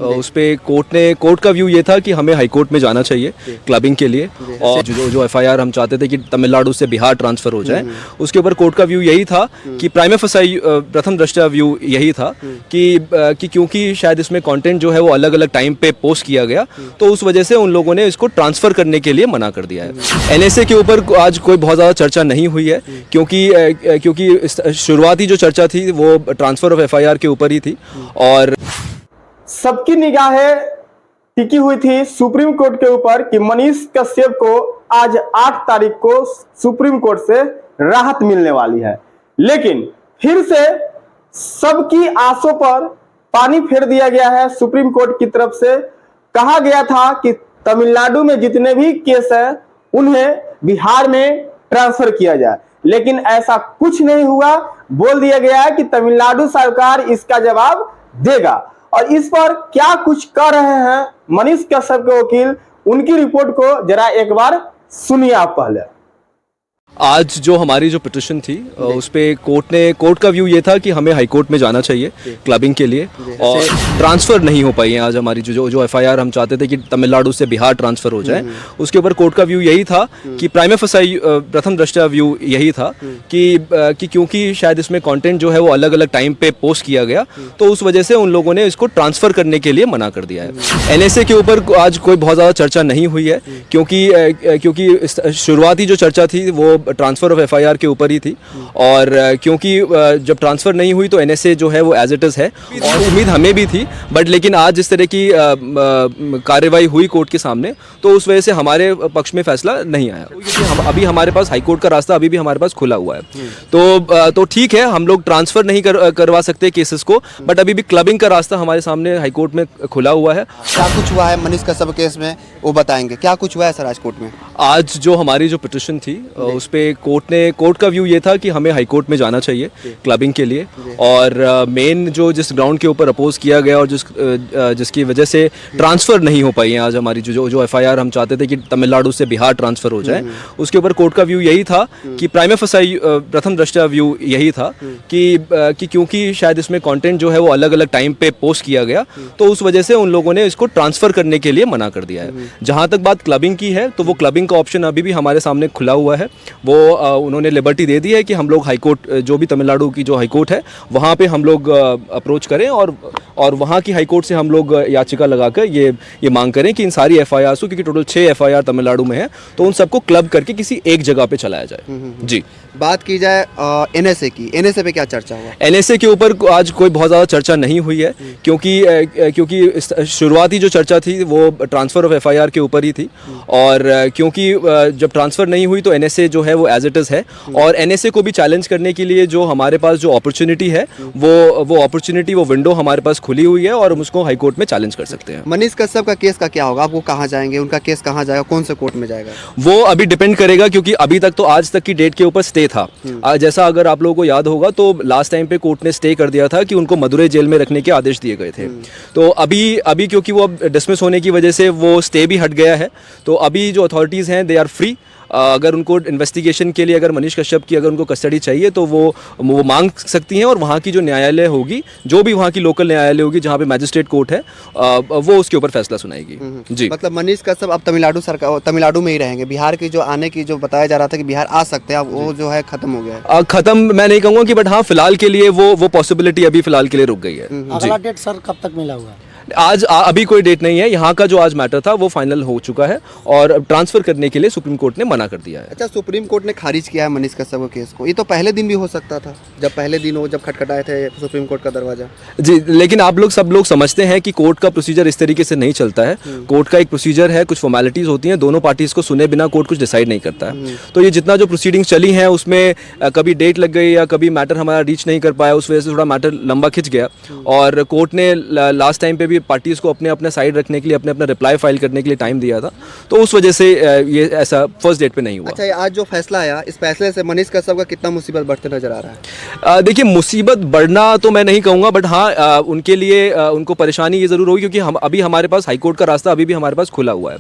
उस पे कोर्ट का व्यू ये था कि हमें हाई कोर्ट में जाना चाहिए क्लबिंग के लिए, और जो एफआईआर हम चाहते थे कि तमिलनाडु से बिहार ट्रांसफ़र हो जाए, उसके ऊपर कोर्ट का व्यू यही था कि प्राइमा फसाई प्रथम दृष्टया व्यू यही था कि क्योंकि शायद इसमें कंटेंट जो है वो अलग अलग टाइम पे पोस्ट किया गया, तो उस वजह से उन लोगों ने इसको ट्रांसफ़र करने के लिए मना कर दिया है। एनएसए के ऊपर आज कोई बहुत ज़्यादा चर्चा नहीं हुई है, क्योंकि शुरुआती जो चर्चा थी वो ट्रांसफ़र ऑफ एफआईआर के ऊपर ही थी, और सबकी निगाहें टिकी हुई थी सुप्रीम कोर्ट के ऊपर कि मनीष कश्यप को आज 8 तारीख को सुप्रीम कोर्ट से राहत मिलने वाली है। लेकिन फिर से सबकी आशों पर पानी फेर दिया गया है। सुप्रीम कोर्ट की तरफ से कहा गया था कि तमिलनाडु में जितने भी केस हैं उन्हें बिहार में ट्रांसफर किया जाए, लेकिन ऐसा कुछ नहीं हुआ। बोल दिया गया है कि तमिलनाडु सरकार इसका जवाब देगा। और इस पर क्या कुछ कर रहे हैं मनीष कश्यप के वकील, उनकी रिपोर्ट को जरा एक बार सुनिए आप पहले। आज जो हमारी जो पिटिशन थी उस पे कोर्ट का व्यू ये था कि हमें हाई कोर्ट में जाना चाहिए क्लबिंग के लिए, और ट्रांसफ़र नहीं हो पाई है आज हमारी जो एफआईआर हम चाहते थे कि तमिलनाडु से बिहार ट्रांसफ़र हो जाए, उसके ऊपर कोर्ट का व्यू यही था कि प्राइमा फसाई प्रथम दृष्टया व्यू यही था कि क्योंकि शायद इसमें कंटेंट जो है वो अलग अलग टाइम पे पोस्ट किया गया, तो उस वजह से उन लोगों ने इसको ट्रांसफ़र करने के लिए मना कर दिया है। एनएसए के ऊपर आज कोई बहुत ज़्यादा चर्चा नहीं हुई है, क्योंकि शुरुआती जो चर्चा थी वो ट्रांसफ़र ऑफ एफआईआर के ऊपर ही थी, और क्योंकि जब ट्रांसफ़र नहीं हुई तो एनएसए जो है वो एज इट इज़ है, और उम्मीद हमें भी थी। बट लेकिन आज जिस तरह की कार्रवाई हुई कोर्ट के सामने, तो उस वजह से हमारे पक्ष में फैसला नहीं आया, क्योंकि अभी हमारे पास हाई कोर्ट का रास्ता अभी भी हमारे पास खुला हुआ है। तो ठीक है, हम लोग ट्रांसफ़र नहीं करवा सकते केसेस को, बट अभी भी क्लबिंग का रास्ता हमारे सामने हाई कोर्ट में खुला हुआ है। क्या कुछ हुआ है मनीष कश्यप केस में, वो बताएंगे क्या कुछ हुआ है सर आज कोर्ट में? आज जो हमारी जो पिटिशन थी उस पे कोर्ट का व्यू ये था कि हमें हाई कोर्ट में जाना चाहिए क्लबिंग के लिए, और मेन जिस ग्राउंड के ऊपर अपोज किया गया और जिसकी वजह से ट्रांसफ़र नहीं हो पाई है आज हमारी जो एफआईआर हम चाहते थे कि तमिलनाडु से बिहार ट्रांसफ़र हो जाए, उसके ऊपर कोर्ट का व्यू यही था कि प्राइमा फसाई प्रथम दृष्टया व्यू यही था कि क्योंकि शायद इसमें कंटेंट जो है वो अलग अलग टाइम पे पोस्ट किया गया, तो उस वजह से उन लोगों ने इसको ट्रांसफ़र करने के लिए मना कर दिया है। जहाँ तक बात क्लबिंग की है, तो वो क्लबिंग का ऑप्शन अभी भी हमारे सामने खुला हुआ है। वो उन्होंने लिबर्टी दे दी है कि हम लोग हाई कोर्ट, जो भी तमिलनाडु की जो हाई कोर्ट है वहाँ पे हम लोग अप्रोच करें, और वहाँ की हाई कोर्ट से हम लोग याचिका लगाकर ये मांग करें कि इन सारी एफआईआर को, क्योंकि टोटल 6 एफआईआर तमिलनाडु में है, तो उन सबको क्लब करके किसी एक जगह पे चलाया जाए। जी, बात की जाए एनएसए की, एनएसए पे क्या चर्चा हुआ? एनएसए के ऊपर आज कोई बहुत ज़्यादा चर्चा नहीं हुई है, क्योंकि शुरुआती जो चर्चा थी वो ट्रांसफ़र ऑफ एफआईआर के ऊपर ही थी, और क्योंकि जब ट्रांसफ़र नहीं हुई तो एनएसए जो है वो एज इट इज़ है, और एनएसए को भी चैलेंज करने के लिए जो हमारे पास जो अपॉर्चुनिटी है, वो अपॉर्चुनिटी, वो विंडो हमारे पास खुली हुई है, और हम उसको हाई कोर्ट में चैलेंज कर सकते हैं। मनीष कश्यप का केस का क्या होगा? आप वो कहाँ जाएंगे? उनका केस कहाँ जाएगा? कौन से कोर्ट में जाएगा? वो अभी डिपेंड करेगा, क्योंकि अभी तक तो आज तक की डेट के ऊपर स्टे था। जैसा अगर आप लोगों को याद होगा तो लास्ट टाइम पे कोर्ट ने स्टे कर दिया था कि उनको मदुरई जेल में रखने के आदेश दिए गए थे। तो अभी क्योंकि वो अब डिसमिस होने की वजह से वो स्टे भी हट गया है, तो अभी जो अथॉरिटीज़ हैं दे आर फ्री। अगर उनको इन्वेस्टिगेशन के लिए, अगर मनीष कश्यप की अगर उनको कस्टडी चाहिए तो वो मांग सकती हैं, और वहाँ की जो न्यायालय होगी, जो भी वहाँ की लोकल न्यायालय होगी जहाँ पे मैजिस्ट्रेट कोर्ट है, वो उसके ऊपर फैसला सुनाएगी। जी, मतलब मनीष कश्यप अब तमिलनाडु में ही रहेंगे। बिहार की जो आने की जो बताया जा रहा था कि बिहार आ सकते हैं, अब वो जो है खत्म हो गया है। खत्म मैं नहीं कहूँगा कि, बट हाँ फिलहाल के लिए वो पॉसिबिलिटी अभी फिलहाल के लिए रुक गई है। अगला डेट सर कब तक मिला हुआ है? आज अभी कोई डेट नहीं है। यहाँ का जो आज मैटर था वो फाइनल हो चुका है, और ट्रांसफ़र करने के लिए सुप्रीम कोर्ट ने मना कर दिया है। अच्छा, सुप्रीम कोर्ट ने खारिज किया है मनीष कश्यप के केस को। ये तो पहले दिन भी हो सकता था, जब पहले दिन वो जब खटखटाए थे सुप्रीम कोर्ट का दरवाजा। जी, लेकिन सब लोग समझते हैं कि कोर्ट का प्रोसीजर इस तरीके से नहीं चलता है। कोर्ट का एक प्रोसीजर है, कुछ फॉर्मेलिटीज़ होती हैं, दोनों पार्टीज़ को सुने बिना कोर्ट कुछ डिसाइड नहीं करता है। तो ये जितना जो प्रोसीडिंग्स चली हैं उसमें कभी डेट लग गई या कभी मैटर हमारा रीच नहीं कर पाया, उस वजह से थोड़ा मैटर लंबा खिंच गया, और कोर्ट ने लास्ट टाइम पे भी पार्टीज़ को अपने साइड रखने के लिए, अपना रिप्लाई फाइल करने के लिए टाइम दिया था, तो उस वजह से ये ऐसा फर्स्ट डेट पे नहीं हुआ। अच्छा, आज जो फैसला आया, इस फैसले से मनीष कश्यप का कितना मुसीबत बढ़ते नजर आ रहा है? देखिए, मुसीबत बढ़ना तो मैं नहीं कहूँगा, बट हाँ उनके लिए उनको परेशानी ये ज़रूर होगी, क्योंकि अभी हमारे पास हाई कोर्ट का रास्ता अभी भी हमारे पास खुला हुआ है।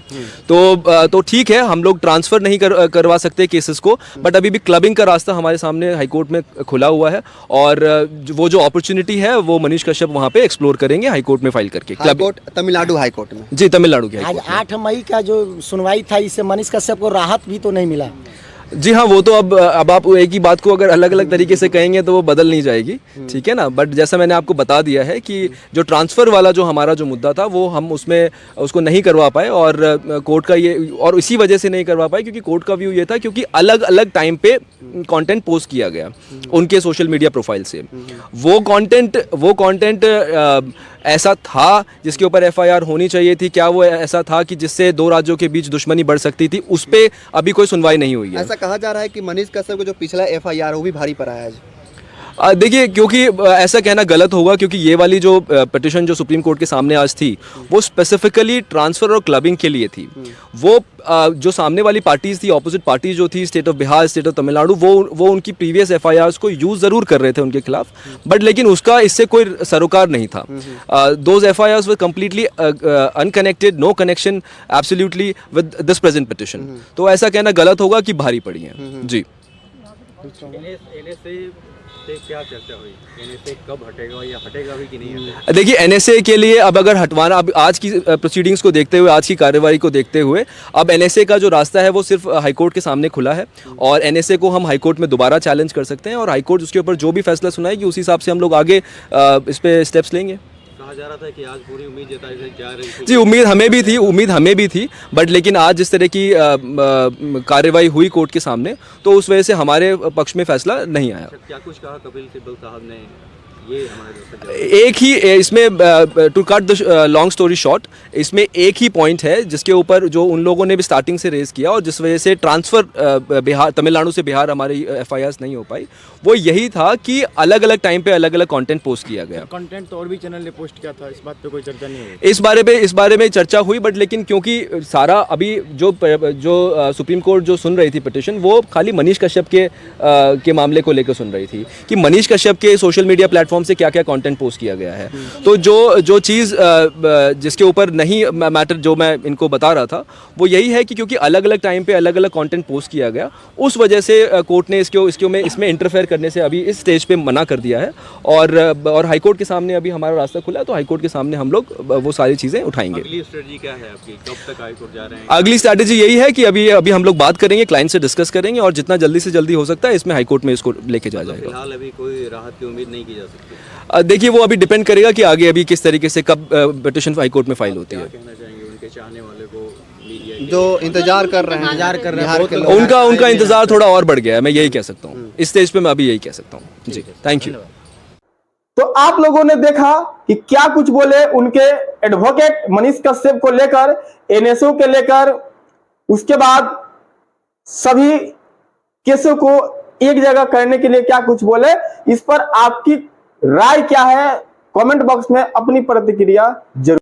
तो ठीक है, हम लोग ट्रांसफ़र नहीं करवा सकते केसेस को, बट अभी भी क्लबिंग का रास्ता हमारे सामने हाई कोर्ट में खुला हुआ है, और वो जो अपॉर्चुनिटी है वो मनीष कश्यप वहाँ पे एक्सप्लोर करेंगे हाई कोर्ट में फाइल करके। के high court Tamil Nadu high court में। जी, तमिलनाडु के हाई आज कोर्ट में। 8 मई का जो सुनवाई था, इससे मनीष कश्यप को राहत भी तो नहीं मिला। जी हाँ, वो तो अब आप एक ही बात को अगर अलग अलग तरीके से कहेंगे तो वो बदल नहीं जाएगी, ठीक है ना। बट जैसा मैंने आपको बता दिया है कि जो ट्रांसफ़र वाला जो हमारा जो मुद्दा था वो हम उसमें उसको नहीं करवा पाए, और कोर्ट का ये, और इसी वजह से नहीं करवा पाए क्योंकि कोर्ट का व्यू ये था क्योंकि अलग अलग टाइम पे कंटेंट पोस्ट किया गया उनके सोशल मीडिया प्रोफाइल से। वो कंटेंट ऐसा था जिसके ऊपर एफआईआर होनी चाहिए थी। क्या वो ऐसा था कि जिससे दो राज्यों के बीच दुश्मनी बढ़ सकती थी? उस पर अभी कोई सुनवाई नहीं हुई है। ऐसा कहा जा रहा है कि मनीष कश्यप को जो पिछला एफआईआर वो भी भारी पड़ा है आज। देखिए, क्योंकि ऐसा कहना गलत होगा क्योंकि ये वाली जो पिटिशन जो सुप्रीम कोर्ट के सामने आज थी वो स्पेसिफिकली ट्रांसफ़र और क्लबिंग के लिए थी। वो जो सामने वाली पार्टीज़ थी, ऑपोजिट पार्टीज जो थी, state of Bihar, state of Tamil Nadu, वो उनकी प्रीवियस एफआईआर्स को यूज़ ज़रूर कर रहे थे उनके खिलाफ, बट लेकिन उसका इससे कोई सरोकार नहीं था। Those FIRs were completely unconnected, no connection absolutely with this present petition. तो ऐसा कहना गलत होगा कि भारी पड़ी हैं। जी, से क्या चर्चा हुई? एनएसए कब हटेगा या हटेगा भी कि नहीं हटेगा? देखिए, एनएसए के लिए अब अगर हटवाना, अब आज की प्रोसीडिंग्स को देखते हुए, आज की कार्रवाई को देखते हुए, अब एनएसए का जो रास्ता है वो सिर्फ हाईकोर्ट के सामने खुला है, और एनएसए को हम हाईकोर्ट में दोबारा चैलेंज कर सकते हैं, और हाईकोर्ट उसके ऊपर जो भी फैसला सुनाएगी उस हिसाब से हम लोग आगे इस पे स्टेप्स लेंगे। कहा जा रहा था कि आज पूरी उम्मीद जताई जा रही थी। जी, उम्मीद हमें भी थी, बट लेकिन आज जिस तरह की कार्रवाई हुई कोर्ट के सामने, तो उस वजह से हमारे पक्ष में फैसला नहीं आया। क्या कुछ कहा कपिल सिब्बल साहब ने? ये हमारे एक ही इसमें, to cut the long story short, इसमें एक ही पॉइंट है जिसके ऊपर जो उन लोगों ने भी स्टार्टिंग से रेज किया और जिस वजह से ट्रांसफ़र बिहार, तमिलनाडु से बिहार हमारी एफआईआर्स नहीं हो पाई, वो यही था कि अलग अलग टाइम पे अलग अलग कंटेंट पोस्ट किया गया। कंटेंट तो और भी चैनल ने पोस्ट किया था, इस बात पे कोई चर्चा नहीं हुई? इस बारे में चर्चा हुई, बट लेकिन क्योंकि सारा अभी जो सुप्रीम कोर्ट जो सुन रही थी पिटिशन, वो खाली मनीष कश्यप के मामले को लेकर सुन रही थी कि मनीष कश्यप के सोशल मीडिया प्लेटफॉर्म से क्या क्या कंटेंट पोस्ट किया गया है। तो जो चीज़ जिसके ऊपर नहीं मैटर, जो मैं इनको बता रहा था, वो यही है कि क्योंकि अलग अलग टाइम पे अलग अलग कंटेंट पोस्ट किया गया, उस वजह से कोर्ट ने इसमें इंटरफेयर करने से अभी इस स्टेज पे मना कर दिया है, और हाईकोर्ट के सामने अभी हमारा रास्ता खुला है, तो हाईकोर्ट के सामने हम लोग वो सारी चीज़ें उठाएंगे। अगली स्ट्रेटजी क्या है आपकी? कब तक हाईकोर्ट जा रहे हैं? अगली स्ट्रैटेजी यही है कि अभी हम लोग बात करेंगे, क्लाइंट से डिस्कस करेंगे, और जितना जल्दी से जल्दी हो सकता है इसमें हाईकोर्ट में इसको लेके जाया जाएगा। फिलहाल अभी कोई राहत की उम्मीद नहीं की जा सकती? देखिए, वो अभी डिपेंड करेगा कि आगे अभी किस तरीके से कब पिटिशन हाईकोर्ट में फाइल होती है। कहना चाहेंगे उनके चाहने वाले को, मीडिया के? जो इंतजार कर रहे हैं बिहार के लोग, उनका इंतजार थोड़ा और बढ़ गया है, मैं यही कह सकता हूँ इस स्टेज पे, मैं अभी यही कह सकता हूँ। जी, थैंक यू। तो आप लोगों ने देखा कि क्या कुछ बोले उनके एडवोकेट मनीष कश्यप को लेकर, एनएसओ के लेकर, उसके बाद सभी केसों को एक जगह करने के लिए क्या कुछ बोले। इस पर आपकी राय क्या है? कमेंट बॉक्स में अपनी प्रतिक्रिया जरूर